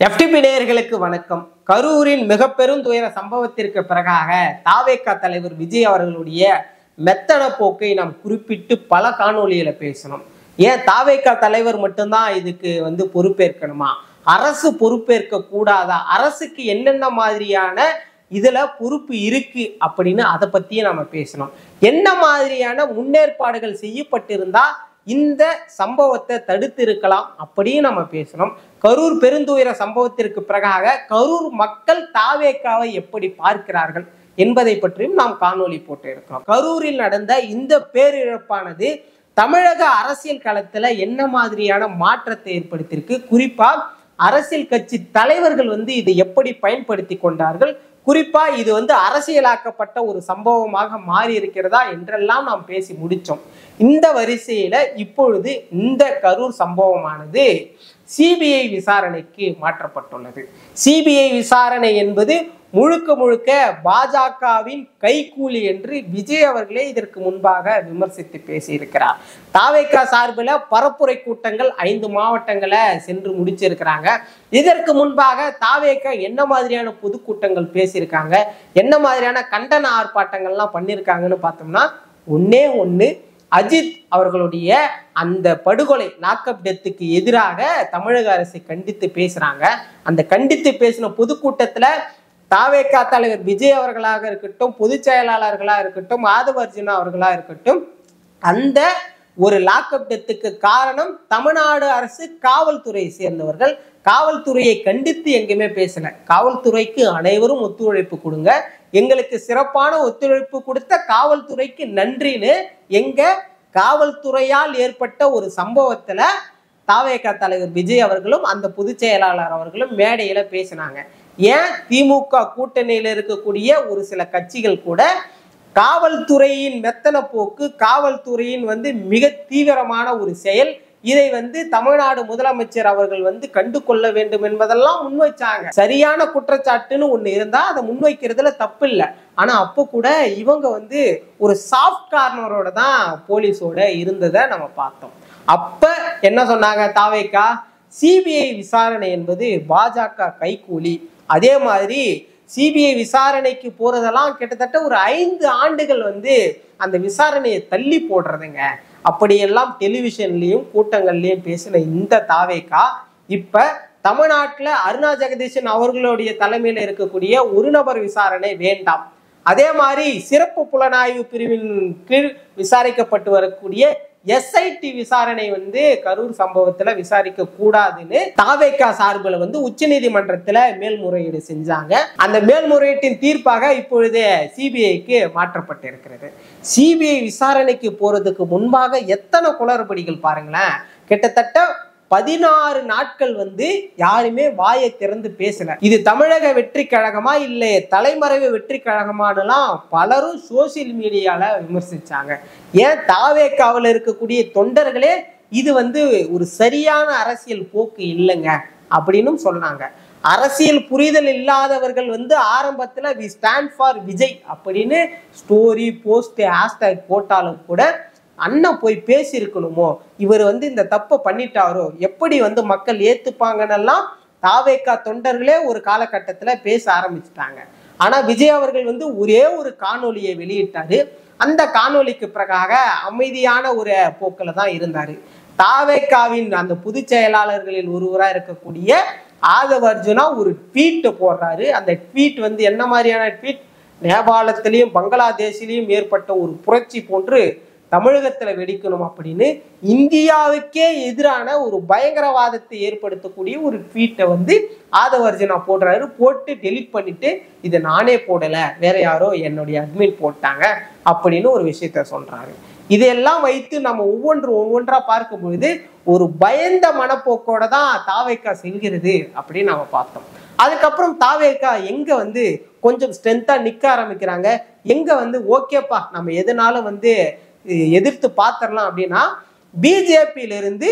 FTP நேயர்களுக்கு வணக்கம். கரூரின் மிக பெரும் துயர சம்பவத்திற்கு பிறகாக தாவேகா தலைவர் விஜய் அவர்களுடைய மெத்தன போக்கை நாம் குறிப்பிட்டு பல காணொலிகளை பேசணும். ஏன் தாவேகா தலைவர் மட்டும்தான் இதுக்கு பொறுப்பேற்கணுமா? அரசு பொறுப்பேற்க கூடாதா? அரசுக்கு என்னென்ன மாதிரியான இதுல பொறுப்பு இருக்கு அப்படின்னு அதை பத்தியே நம்ம பேசணும். என்ன மாதிரியான முன்னேற்பாடுகள் செய்யப்பட்டிருந்தா இந்த சம்பவத்தை தடுத்து இருக்கலாம் அப்படின்னு நம்ம பேசணும். கரூர் பெருந்துயர சம்பவத்திற்கு பிறகாக கரூர் மக்கள் தாவேகாவை எப்படி பார்க்கிறார்கள் என்பதை பற்றியும் நாம் காணொலி போட்டு இருக்கிறோம். கரூரில் நடந்த இந்த பேரிழப்பானது தமிழக அரசியல் களத்துல என்ன மாதிரியான மாற்றத்தை ஏற்படுத்தியிருக்கு, குறிப்பா அரசியல் கட்சி தலைவர்கள் இதை எப்படி பயன்படுத்தி கொண்டார்கள், குறிப்பா இது அரசியலாக்கப்பட்ட ஒரு சம்பவமாக மாறி இருக்கிறதா என்றெல்லாம் நாம் பேசி முடிச்சோம். இந்த வரிசையில இப்பொழுது இந்த கரூர் சம்பவமானது சிபிஐ விசாரணைக்கு மாற்றப்பட்டுள்ளது. சிபிஐ விசாரணை என்பது முழுக்க முழுக்க பாஜகவின் கைகூலி என்று விஜய் அவர்களே இதற்கு முன்பாக விமர்சித்து பேசியிருக்கிறார். தாவேகா சார்பில் பரப்புரை கூட்டங்கள் 5 மாவட்டங்களை சென்று முடிச்சிருக்கிறாங்க. இதற்கு முன்பாக தாவேகா என்ன மாதிரியான பொதுக்கூட்டங்கள் பேசியிருக்காங்க, என்ன மாதிரியான கண்டன ஆர்ப்பாட்டங்கள்லாம் பண்ணியிருக்காங்கன்னு பார்த்தோம்னா, ஒண்ணு அஜித் அவர்களுடைய அந்த படுகொலை லாக்அப் டெத்துக்கு எதிராக தமிழக அரசை கண்டித்து பேசுறாங்க. அந்த கண்டித்து பேசின பொதுக்கூட்டத்துல தாவேகா தலைவர் விஜய் அவர்களாக இருக்கட்டும், பொதுச் செயலாளர்களா இருக்கட்டும், ஆதவ அர்ஜுனா அவர்களா இருக்கட்டும், அந்த ஒரு லாக்அப் டெத்துக்கு காரணம் தமிழ்நாடு அரசு காவல்துறையை சேர்ந்தவர்கள். காவல்துறையை கண்டித்து எங்கேயுமே பேசல. காவல்துறைக்கு அனைவரும் ஒத்துழைப்பு கொடுங்க, எங்களுக்கு சிறப்பான ஒத்துழைப்பு கொடுத்த காவல்துறைக்கு நன்றின்னு எங்க காவல்துறையால் ஏற்பட்ட ஒரு சம்பவத்துல தாவேகா தலைவர் விஜய் அவர்களும் அந்த பொதுச் செயலாளர் அவர்களும் மேடையில பேசினாங்க. ஏன் திமுக கூட்டணியில இருக்கக்கூடிய ஒரு சில கட்சிகள் கூட காவல்துறையின் மெத்தன போக்கு, காவல்துறையின் மிக தீவிரமான ஒரு செயல், இதை தமிழ்நாடு முதலமைச்சர் அவர்கள் கண்டு கொள்ள வேண்டும் என்பதெல்லாம் முன்வைச்சாங்க. சரியான குற்றச்சாட்டுன்னு ஒண்ணு இருந்தா அதை முன்வைக்கிறதுல தப்பு இல்லை. ஆனா அப்போ கூட இவங்க ஒரு சாஃப்ட் கார்னரோட தான் போலீஸோட இருந்ததை நம்ம பார்த்தோம். அப்ப என்ன சொன்னாங்க தாவேகா? சிபிஐ விசாரணை என்பது பாஜக கைகூலி. அதே மாதிரி சிபிஐ விசாரணைக்கு போறதெல்லாம் கிட்டத்தட்ட ஒரு 5 ஆண்டுகள் அந்த விசாரணையை தள்ளி போடுறதுங்க. அப்படியெல்லாம் டெலிவிஷன்லயும் கூட்டங்கள்லயும் பேசின இந்த தாவேகா இப்ப தமிழ்நாட்டுல அருணா ஜெகதீசன் அவர்களுடைய தலைமையில இருக்கக்கூடிய ஒரு நபர் விசாரணை வேண்டாம், அதே மாதிரி சிறப்பு புலனாய்வு பிரிவின் கீழ் விசாரிக்கப்பட்டு வரக்கூடிய எஸ்ஐடி விசாரணை கரூர் சம்பவத்துல விசாரிக்க கூடாதுன்னு தாவேகா சார்பில் உச்ச நீதிமன்றத்துல மேல்முறையீடு செஞ்சாங்க. அந்த மேல்முறையீட்டின் தீர்ப்பாக இப்பொழுது சிபிஐக்கு மாற்றப்பட்டிருக்கிறது. சிபிஐ விசாரணைக்கு போறதுக்கு முன்பாக எத்தனை குளறுபடிகள் பாருங்களேன். கிட்டத்தட்ட 16 நாட்கள் யாருமே வாயை திறந்து பேசல. இது தமிழக வெற்றி கழகமா இல்லை தலைமறைவு வெற்றி கழகமானலாம் பலரும் சோசியல் மீடியால விமர்சிச்சாங்க. ஏன் தாவேகாவில் இருக்கக்கூடிய தொண்டர்களே இது ஒரு சரியான அரசியல் போக்கு இல்லைங்க அப்படின்னு சொன்னாங்க. அரசியல் புரிதல் இல்லாதவர்கள் ஆரம்பத்துல வி ஸ்டாண்ட் ஃபார் விஜய் அப்படின்னு ஸ்டோரி போஸ்ட் ஹேஷ்டேக் போட்டாலும் கூட அண்ணன் போய் பேசி இருக்கணுமோ, இவர் இந்த தப்பை பண்ணிட்டாரோ, எப்படி மக்கள் ஏத்துப்பாங்கன்னெல்லாம் தாவேகா தொண்டர்களே ஒரு காலகட்டத்துல பேச ஆரம்பிச்சுட்டாங்க. ஆனா விஜய் அவர்கள் ஒரே ஒரு காணொலியை வெளியிட்டாரு. அந்த காணொலிக்கு பிறகாக அமைதியான ஒரு போக்கில தான் இருந்தாரு. தாவேகாவின் அந்த பொதுச் செயலாளர்களில் ஒருவராக இருக்கக்கூடிய ஆதவ அர்ஜுனா ஒரு ட்வீட் போடுறாரு. அந்த ட்வீட் என்ன மாதிரியான ட்வீட்? நேபாளத்திலையும் பங்களாதேஷிலையும் ஏற்பட்ட ஒரு புரட்சி போன்று தமிழகத்துல வெடிக்கணும் அப்படின்னு இந்தியாவுக்கே எதிரான ஒரு பயங்கரவாதத்தை ஏற்படுத்தக்கூடிய ஒரு ட்வீட்டை ஆதவ அர்ஜுனா போடுறாரு. போட்டு டெலிட் பண்ணிட்டு இதை நானே போடல, வேற யாரோ என்னுடைய அட்மின் போட்டாங்க அப்படின்னு ஒரு விஷயத்த சொல்றாரு. இதெல்லாம் வைத்து நம்ம ஒவ்வொன்றா பார்க்கும் பொழுது ஒரு பயந்த மனப்போக்கோட தான் தாவேகா செல்கிறது அப்படின்னு நம்ம பார்த்தோம். அதுக்கப்புறம் தாவேகா எங்க கொஞ்சம் ஸ்ட்ரென்த்தா நிக்க ஆரம்பிக்கிறாங்க, எங்க ஓகேப்பா நம்ம எதனாலும் எதிர்த்து பார்த்துடலாம் அப்படின்னா, பிஜேபியிலிருந்து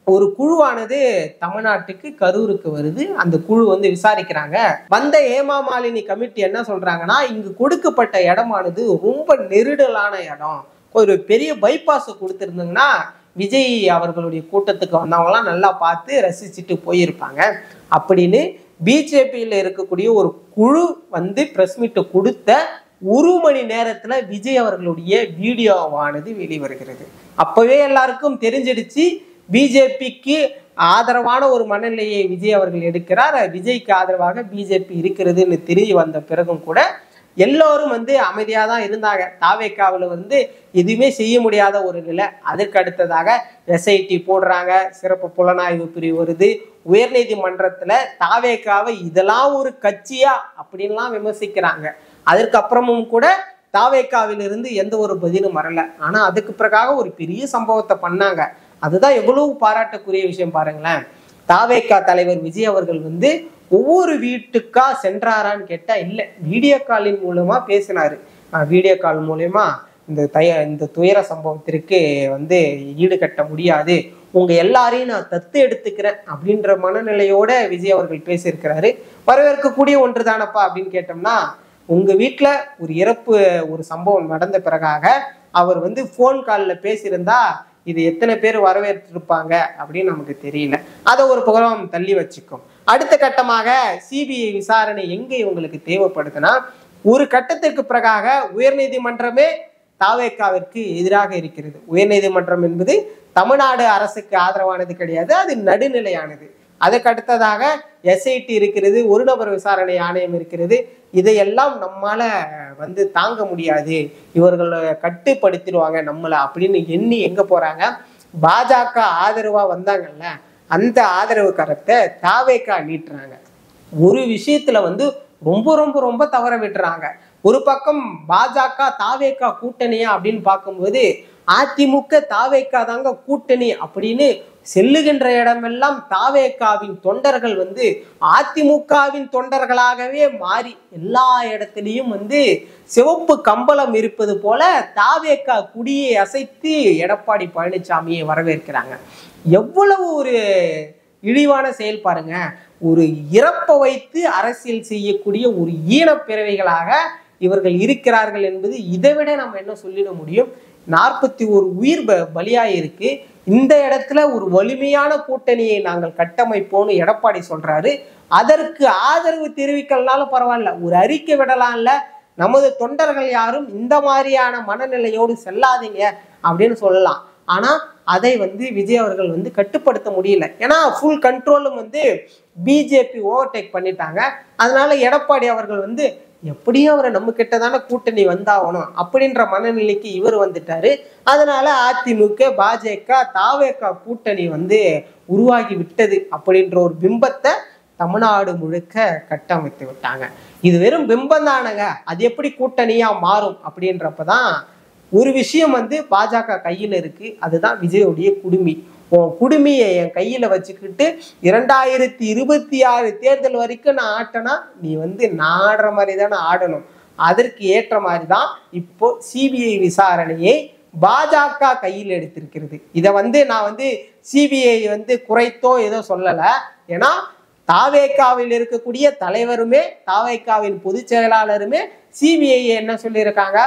ஒரு குழுவானது தமிழ்நாட்டுக்கு கரூருக்கு வருது. அந்த குழு விசாரிக்கிறாங்க. வந்த ஹேமா மாலினி கமிட்டி என்ன சொல்றாங்கன்னா, இங்கு கொடுக்கப்பட்ட இடமானது ரொம்ப நெருடலான இடம், ஒரு பெரிய பைபாஸ் கொடுத்திருந்தாங்கன்னா விஜய் அவர்களுடைய கூட்டத்துக்கு வந்தவங்களாம் நல்லா பார்த்து ரசிச்சுட்டு போயிருப்பாங்க அப்படின்னு பிஜேபியில் இருக்கக்கூடிய ஒரு குழு வந்து பிரஸ் மீட் கொடுத்த 1 மணி நேரத்துல விஜய் அவர்களுடைய வீடியோவானது வெளிவருகிறது. அப்பவே எல்லாருக்கும் தெரிஞ்சிடுச்சு பிஜேபிக்கு ஆதரவான ஒரு மனநிலையை விஜய் அவர்கள் எடுக்கிறார், விஜய்க்கு ஆதரவாக பிஜேபி இருக்கிறதுன்னு தெரிய வந்த பிறகும் கூட எல்லோரும் வந்து அமைதியாக தான் இருந்தாங்க. தாவேக்காவில் வந்து எதுவுமே செய்ய முடியாத ஒரு நிலை. அதற்கு அடுத்ததாக எஸ்ஐடி போடுறாங்க, சிறப்பு புலனாய்வு பிரிவு வருது, உயர்நீதிமன்றத்துல தாவேக்காவை இதெல்லாம் ஒரு கட்சியா அப்படின்லாம் விமர்சிக்கிறாங்க. அதற்கு அப்புறமும் கூட தாவேக்காவிலிருந்து எந்த ஒரு பதிலும் வரல. ஆனா அதுக்கு பிறகாக ஒரு பெரிய சம்பவத்தை பண்ணாங்க. அதுதான் எவ்வளவு பாராட்டக்கூடிய விஷயம் பாருங்களேன். தாவேக்கா தலைவர் விஜய் அவர்கள் வந்து ஒவ்வொரு வீட்டுக்கா சென்றாரான்னு கேட்டா இல்ல, வீடியோ காலின் மூலமா பேசினாரு. வீடியோ கால் மூலமா இந்த துயர சம்பவத்திற்கு வந்து ஈடுகட்ட முடியாது, உங்க எல்லாரையும் நான் தத்து எடுத்துக்கிறேன் அப்படின்ற மனநிலையோட விஜய் அவர்கள் பேசியிருக்கிறாரு. வரவேற்கக்கூடிய ஒன்று தானப்பா அப்படின்னு கேட்டோம்னா, உங்க வீட்டுல ஒரு இறப்பு ஒரு சம்பவம் நடந்த பிறகாக அவர் வந்து போன் காலில் பேசியிருந்தா இது எத்தனை பேர் வரவேற்றிருப்பாங்க அப்படின்னு நமக்கு தெரியல. அதை ஒரு புறம் தள்ளி வச்சுக்கும். அடுத்த கட்டமாக சிபிஐ விசாரணை எங்க இவங்களுக்கு தேவைப்படுதுன்னா, ஒரு கட்டத்திற்கு பிறகாக உயர்நீதிமன்றமே தாவேக்காவிற்கு எதிராக இருக்கிறது. உயர்நீதிமன்றம் என்பது தமிழ்நாடு அரசுக்கு ஆதரவானது கிடையாது, அது நடுநிலையானது. அதுக்கு அடுத்ததாக எஸ்ஐடி இருக்கிறது, ஒரு நபர் விசாரணை ஆணையம் இருக்கிறது. இதையெல்லாம் நம்மால வந்து தாங்க முடியாது, இவர்களை கட்டுப்படுத்திடுவாங்க நம்மளை அப்படின்னு எண்ணி எங்க போறாங்க, பாஜக ஆதரவா வந்தாங்கல்ல அந்த ஆதரவு கரத்தை தாவேக்கா நீட்டுறாங்க. ஒரு விஷயத்துல வந்து ரொம்ப ரொம்ப ரொம்ப தவற விட்டுறாங்க. ஒரு பக்கம் பாஜக தாவேக்கா கூட்டணியா அப்படின்னு பார்க்கும்போது அதிமுக தாவேக்கா தாங்க கூட்டணி அப்படின்னு செல்லுகின்ற இடமெல்லாம் தாவேக்காவின் தொண்டர்கள் வந்து அதிமுகவின் தொண்டர்களாகவே மாறி எல்லா இடத்துலையும் வந்து சிவப்பு கம்பளம் இருப்பது போல தாவேக்கா குடியை அசைத்து எடப்பாடி பழனிசாமியை வரவேற்கிறாங்க. எவ்வளவு ஒரு இழிவான செயல் பாருங்க. ஒரு இறப்பை வைத்து அரசியல் செய்யக்கூடிய ஒரு ஈனப்பிறவைகளாக இவர்கள் இருக்கிறார்கள் என்பது இதை விட நம்ம என்ன சொல்லிட முடியும். 41 உயிர் பலியாயிருக்கு. இந்த இடத்துல ஒரு வலிமையான கூட்டணியை நாங்கள் கட்டமைப்போம்னு எடப்பாடி சொல்றாரு. அதற்கு ஆதரவு தெரிவிக்கலனாலும் பரவாயில்ல, ஒரு அறிக்கை விடலாம்ல, நமது தொண்டர்கள் யாரும் இந்த மாதிரியான மனநிலையோடு செல்லாதீங்க அப்படின்னு சொல்லலாம். ஆனா அதை வந்து விஜய் அவர்கள் வந்து கட்டுப்படுத்த முடியல. ஏன்னா ஃபுல் கண்ட்ரோலும் வந்து பிஜேபி ஓவர்டேக் பண்ணிட்டாங்க. அதனால எடப்பாடி அவர்கள் வந்து எப்படியும் அவரை நம்ம கிட்டதான கூட்டணி வந்தாகணும் அப்படின்ற மனநிலைக்கு இவர் வந்துட்டாரு. அதனால அதிமுக பாஜக தாவேக்கா கூட்டணி வந்து உருவாகி விட்டது அப்படின்ற ஒரு பிம்பத்தை தமிழ்நாடு முழுக்க கட்டமைத்து விட்டாங்க. இது வெறும் பிம்பம் தானங்க, அது எப்படி கூட்டணியா மாறும் அப்படின்றப்பதான் ஒரு விஷயம் வந்து பாஜக கையில் இருக்கு. அதுதான் விஜயோடைய குடுமி. உன் குடுமியை என் கையில வச்சுக்கிட்டு 2026 தேர்தல் வரைக்கும் நான் ஆட்டனா நீ வந்து நாடுற மாதிரி தானே ஆடணும். அதற்கு ஏற்ற மாதிரி தான் இப்போ சிபிஐ விசாரணையை பாஜக கையில் எடுத்திருக்கிறது. இதை வந்து நான் வந்து சிபிஐ வந்து குறைத்தோ ஏதோ சொல்லலை. ஏன்னா தாவேக்காவில் இருக்கக்கூடிய தலைவருமே தாவேக்காவின் பொதுச் செயலாளருமே சிபிஐ என்ன சொல்லியிருக்காங்க,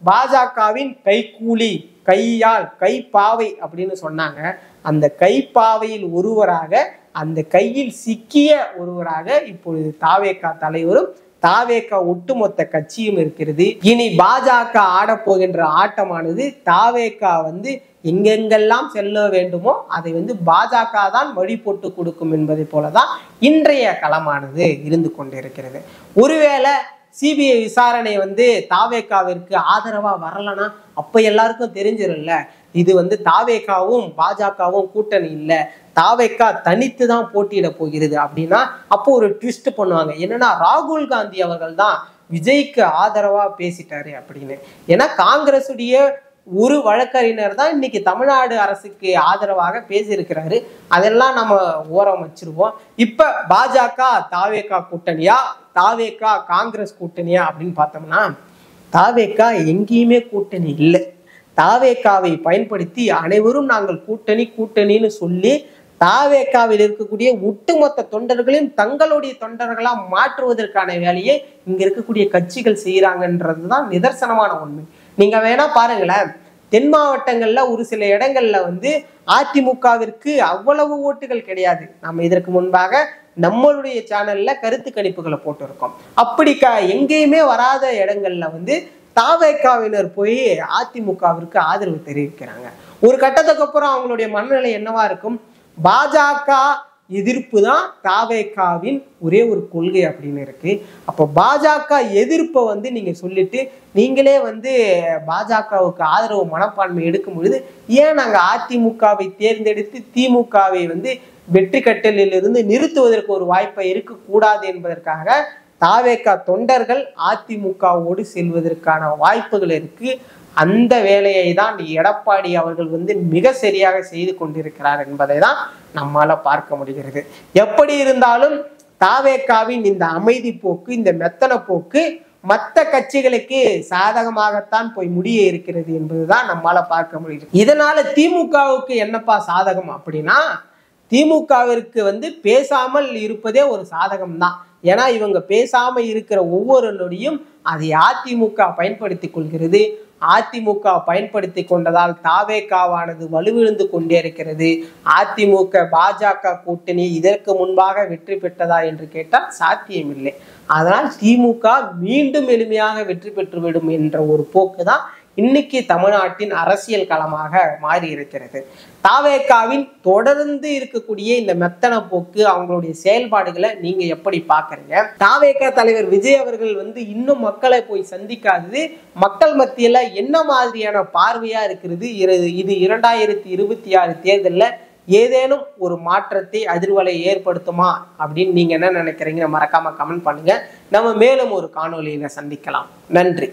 பாஜகவின் கைக்கூலி கையால் கைப்பாவை அப்படின்னு சொன்னாங்க. அந்த கைப்பாவையில் ஒருவராக, அந்த கையில் சிக்கிய ஒருவராக இப்பொழுது தாவேக்கா தலைவரும் தாவேக்கா ஒட்டுமொத்த கட்சியும் இருக்கிறது. இனி பாஜக ஆடப்போகின்ற ஆட்டமானது தாவேக்கா வந்து எங்கெங்கெல்லாம் செல்ல வேண்டுமோ அதை வந்து பாஜக தான் வழி போட்டு கொடுக்கும் என்பதை போலதான் இன்றைய களமானது இருந்து கொண்டிருக்கிறது. ஒருவேளை சிபிஐ விசாரணை வந்து தாவேக்காவிற்கு ஆதரவா வரலன்னா அப்ப எல்லாருக்கும் தெரிஞ்சிரும்ல, இது வந்து தாவேக்காவும் பாஜகவும் கூட்டணி இல்லை, தாவேக்கா தனித்து தான் போட்டியிட போகிறது அப்படின்னா அப்போ ஒரு ட்விஸ்ட் பண்ணுவாங்க. என்னன்னா ராகுல் காந்தி அவர்கள் தான் விஜய்க்கு ஆதரவா பேசிட்டாரு அப்படின்னு. ஏன்னா காங்கிரஸுடைய ஒரு வழக்கறிஞர் தான் இன்னைக்கு தமிழ்நாடு அரசுக்கு ஆதரவாக பேசியிருக்கிறாரு. அதெல்லாம் நம்ம ஓரம் வச்சிருவோம். இப்ப பாஜக தாவேக்கா கூட்டணியா தாவேக்கா காங்கிரஸ் கூட்டணியா அப்படின்னு பார்த்தோம்னா தாவேக்கா எங்கேயுமே கூட்டணி இல்லை. தாவேக்காவை பயன்படுத்தி அனைவரும் நாங்கள் கூட்டணி கூட்டணின்னு சொல்லி தாவேக்காவில் இருக்கக்கூடிய ஒட்டுமொத்த தொண்டர்களையும் தங்களுடைய தொண்டர்களா மாற்றுவதற்கான வேலையை இங்க இருக்கக்கூடிய கட்சிகள் செய்யறாங்கன்றதுதான் நிதர்சனமான உண்மை. நீங்க வேணா பாருங்களேன், தென் மாவட்டங்கள்ல ஒரு சில இடங்கள்ல வந்து அதிமுகவிற்கு அவ்வளவு ஓட்டுகள் கிடையாது. நம்ம இதற்கு முன்பாக நம்மளுடைய சேனல்ல கருத்து கணிப்புகளை போட்டிருக்கோம். அப்படி எங்கேயுமே வராத இடங்கள்ல வந்து தாவேகாவினர் போய் அதிமுகவிற்கு ஆதரவு தெரிவிக்கிறாங்க. ஒரு கட்டத்துக்கு அப்புறம் அவங்களுடைய மனநிலை என்னவா இருக்கும்? பாஜக எதிர்ப்பு தான் தாவேகாவின் ஒரே ஒரு கொள்கை அப்படின்னு இருக்கு. அப்போ பாஜக எதிர்ப்பை வந்து நீங்க சொல்லிட்டு நீங்களே வந்து பாஜகவுக்கு ஆதரவு மனப்பான்மை எடுக்கும் பொழுது ஏன் நாங்க அதிமுகவை தேர்ந்தெடுத்து திமுகவை வந்து வெற்றி கட்டலிலிருந்து நிறுத்துவதற்கு ஒரு வாய்ப்பை இருக்கக்கூடாது என்பதற்காக தாவேகா தொண்டர்கள் அதிமுகவோடு செல்வதற்கான வாய்ப்புகள் இருக்கு. அந்த வேலையை தான் எடப்பாடி அவர்கள் வந்து மிக சரியாக செய்து கொண்டிருக்கிறார் என்பதை தான் நம்மால பார்க்க முடிகிறது. எப்படி இருந்தாலும் தாவேகாவின் இந்த அமைதி போக்கு, இந்த மெத்தன போக்கு மற்ற கட்சிகளுக்கு சாதகமாகத்தான் போய் முடிய இருக்கிறது என்பதுதான் நம்மால பார்க்க முடியுது. இதனால திமுகவுக்கு என்னப்பா சாதகம் அப்படின்னா, திமுகவிற்கு வந்து பேசாமல் இருப்பதே ஒரு சாதகம் தான். ஏன்னா இவங்க பேசாம இருக்கிற ஒவ்வொரு நொடியும் அதை அதிமுக பயன்படுத்தி கொள்கிறது. அதிமுக பயன்படுத்தி கொண்டதால் தாவேகாவானது வலுவிழந்து கொண்டே இருக்கிறது. அதிமுக பாஜக கூட்டணி இதற்கு முன்பாக வெற்றி பெற்றதா என்று கேட்டால் சாத்தியமில்லை. அதனால் திமுக மீண்டும் எளிமையாக வெற்றி பெற்றுவிடும் என்ற ஒரு போக்கு தான் இன்னைக்கு தமிழ்நாட்டின் அரசியல் களமாக மாறி இருக்கிறது. தாவேகாவின் தொடர்ந்து இருக்கக்கூடிய இந்த மெத்தன போக்கு, அவங்களுடைய செயல்பாடுகளை நீங்க எப்படி பாக்குறீங்க? தாவேகா தலைவர் விஜய் அவர்கள் வந்து இன்னும் மக்களை போய் சந்திக்காதது மக்கள் மத்தியில என்ன மாதிரியான பார்வையா இருக்கிறது? இது 2026 தேர்தலில் ஏதேனும் ஒரு மாற்றத்தை, அதிர்வலை ஏற்படுத்துமா அப்படின்னு நீங்க என்ன நினைக்கிறீங்க? மறக்காம கமெண்ட் பண்ணுங்க. நம்ம மேலும் ஒரு காணொலியில சந்திக்கலாம். நன்றி.